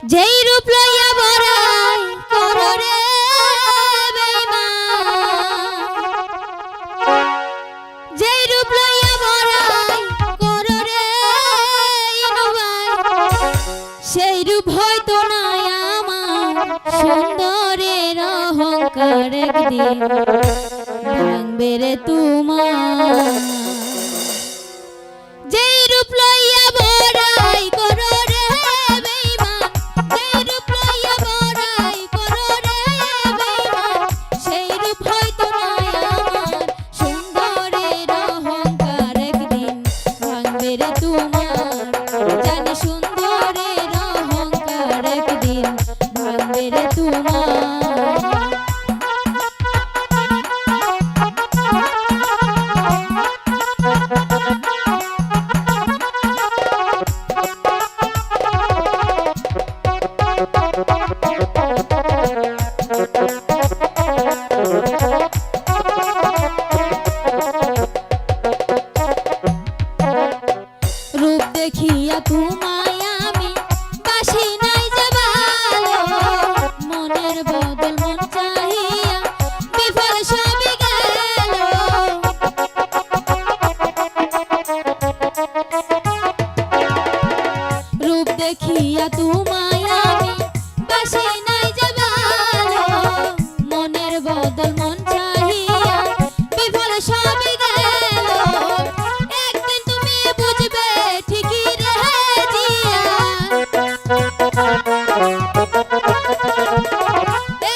যেই রূপ লইয়া বড়াই করো রে বেঈমান, যেই রূপ লইয়া বড়াই করো রে ইনুবাই, সেই রূপ হয়তো নাই আমার সুন্দরের অহংকার একদিন ভাঙবে রে তোমার। যেই রূপ লইয়া বড়াই করো রে বেঈমান, যেই রূপ লইয়া বড়াই করো রে বেঈমান, সেই রূপ হয়তো নাই আমার সুন্দরের অহংকার একদিন ভাঙবে রে তোমার। জানি সুন্দরের অহংকার একদিন ভাঙবে রে তোমার। রূপ দেখিয়া তোমায় আমি বাসি নাই যে ভালো, মনের বদল মন চাহিয়া বিফল সবই গেল। রূপ দেখিয়া তোমায় আমি বাসি নাই যে ভালো, মনের বদল মন চাহিয়া বিফল সবই গেল। একদিন তুমি বুঝবে ঠিকই রে জিয়া,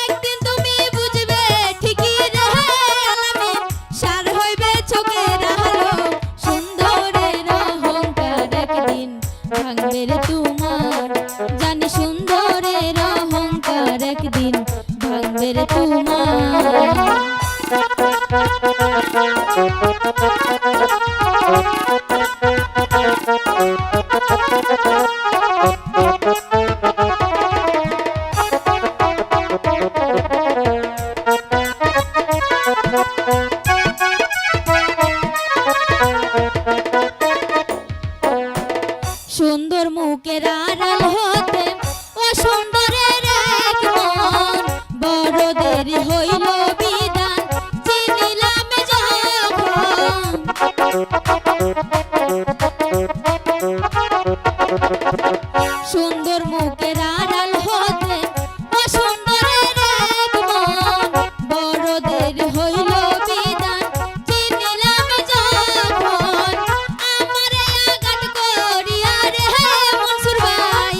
একদিন তুমি বুঝবে ঠিকই রে আলামিন, সার হইবে চোখের আলো সুন্দরের অহংকার একদিন ভাঙবে রে তোমার। জানি সুন্দরের অহংকার একদিন ভাঙবে রে তোমার। সুন্দর মুখের আড়াল হতে অসুন্দরের এক মন, বড় দেরি হইল বিদান চিনিলাম যখন। সুন্দর মুখের আড়াল হতে অসুন্দরের এক মন, বড় দেরি হইল বিদান চিনিলাম যখন। আমারে আঘাত করিয়া রে মনসুর ভাই,